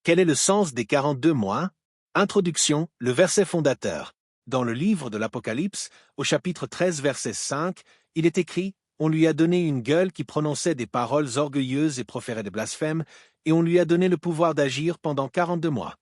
Quel est le sens des 42 mois? Introduction, le verset fondateur. Dans le livre de l'Apocalypse, au chapitre 13, verset 5, il est écrit « On lui a donné une gueule qui prononçait des paroles orgueilleuses et proférait des blasphèmes, et on lui a donné le pouvoir d'agir pendant 42 mois. »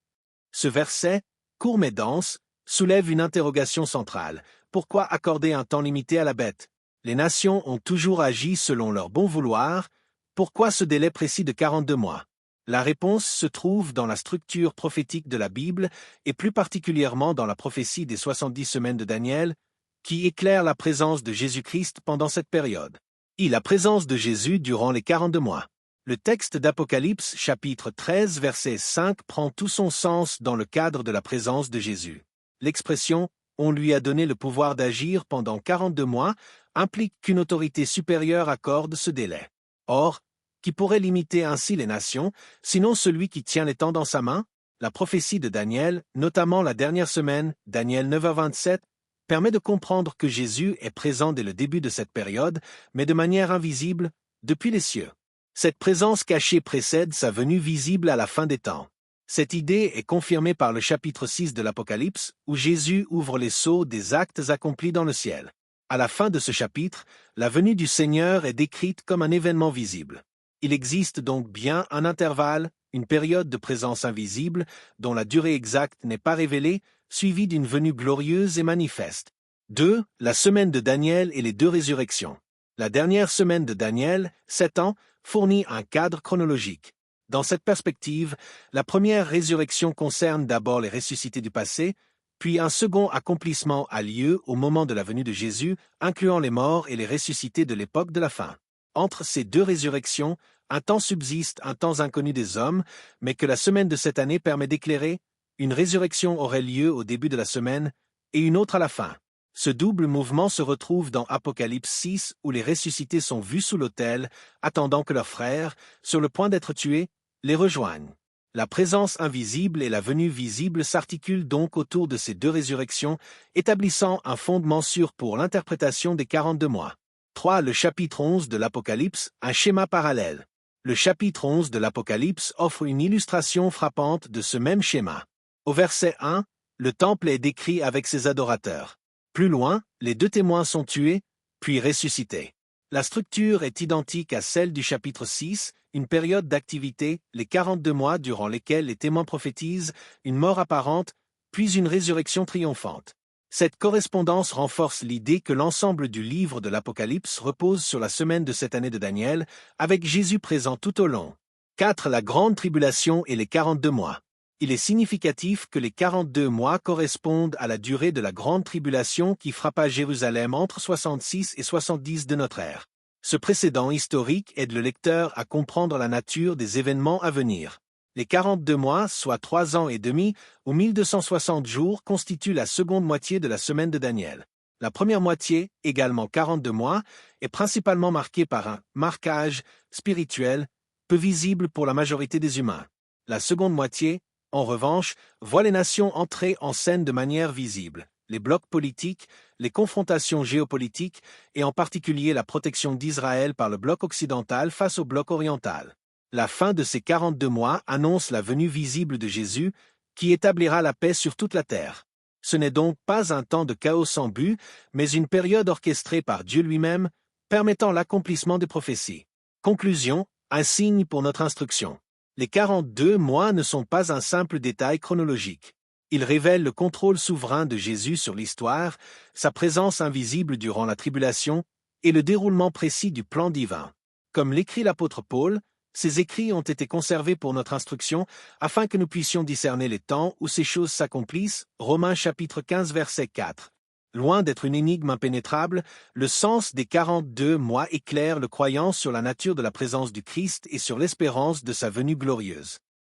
Ce verset, court mais dense, soulève une interrogation centrale. Pourquoi accorder un temps limité à la bête? Les nations ont toujours agi selon leur bon vouloir. Pourquoi ce délai précis de 42 mois? La réponse se trouve dans la structure prophétique de la Bible et plus particulièrement dans la prophétie des 70 semaines de Daniel, qui éclaire la présence de Jésus-Christ pendant cette période. La présence de Jésus durant les 42 mois. Le texte d'Apocalypse chapitre 13 verset 5 prend tout son sens dans le cadre de la présence de Jésus. L'expression « on lui a donné le pouvoir d'agir pendant 42 mois » implique qu'une autorité supérieure accorde ce délai. Or, qui pourrait limiter ainsi les nations, sinon celui qui tient les temps dans sa main? La prophétie de Daniel, notamment la dernière semaine, Daniel 9-27, permet de comprendre que Jésus est présent dès le début de cette période, mais de manière invisible, depuis les cieux. Cette présence cachée précède sa venue visible à la fin des temps. Cette idée est confirmée par le chapitre 6 de l'Apocalypse, où Jésus ouvre les sceaux des actes accomplis dans le ciel. À la fin de ce chapitre, la venue du Seigneur est décrite comme un événement visible. Il existe donc bien un intervalle, une période de présence invisible, dont la durée exacte n'est pas révélée, suivie d'une venue glorieuse et manifeste. 2. La semaine de Daniel et les deux résurrections. La dernière semaine de Daniel, 7 ans, fournit un cadre chronologique. Dans cette perspective, la première résurrection concerne d'abord les ressuscités du passé, puis un second accomplissement a lieu au moment de la venue de Jésus, incluant les morts et les ressuscités de l'époque de la fin. Entre ces deux résurrections, un temps subsiste, un temps inconnu des hommes, mais que la semaine de cette année permet d'éclairer. Une résurrection aurait lieu au début de la semaine et une autre à la fin. Ce double mouvement se retrouve dans Apocalypse 6 où les ressuscités sont vus sous l'autel, attendant que leurs frères, sur le point d'être tués, les rejoignent. La présence invisible et la venue visible s'articulent donc autour de ces deux résurrections, établissant un fondement sûr pour l'interprétation des 42 mois. 3. Le chapitre 11 de l'Apocalypse, un schéma parallèle. Le chapitre 11 de l'Apocalypse offre une illustration frappante de ce même schéma. Au verset 1, le temple est décrit avec ses adorateurs. Plus loin, les deux témoins sont tués, puis ressuscités. La structure est identique à celle du chapitre 6, une période d'activité, les 42 mois durant lesquels les témoins prophétisent, une mort apparente, puis une résurrection triomphante. Cette correspondance renforce l'idée que l'ensemble du livre de l'Apocalypse repose sur la semaine de cette année de Daniel, avec Jésus présent tout au long. 4. La grande tribulation et les 42 mois. Il est significatif que les 42 mois correspondent à la durée de la grande tribulation qui frappa Jérusalem entre 66 et 70 de notre ère. Ce précédent historique aide le lecteur à comprendre la nature des événements à venir. Les 42 mois, soit 3 ans et demi, ou 1260 jours, constituent la seconde moitié de la semaine de Daniel. La première moitié, également 42 mois, est principalement marquée par un marquage spirituel, peu visible pour la majorité des humains. La seconde moitié, en revanche, voit les nations entrer en scène de manière visible. Les blocs politiques, les confrontations géopolitiques et en particulier la protection d'Israël par le bloc occidental face au bloc oriental. La fin de ces 42 mois annonce la venue visible de Jésus, qui établira la paix sur toute la terre. Ce n'est donc pas un temps de chaos sans but, mais une période orchestrée par Dieu lui-même, permettant l'accomplissement des prophéties. Conclusion, un signe pour notre instruction. Les 42 mois ne sont pas un simple détail chronologique. Ils révèlent le contrôle souverain de Jésus sur l'histoire, sa présence invisible durant la tribulation et le déroulement précis du plan divin. Comme l'écrit l'apôtre Paul, ces écrits ont été conservés pour notre instruction afin que nous puissions discerner les temps où ces choses s'accomplissent. Romains chapitre 15 verset 4. Loin d'être une énigme impénétrable, le sens des 42 mois éclaire le croyant sur la nature de la présence du Christ et sur l'espérance de sa venue glorieuse.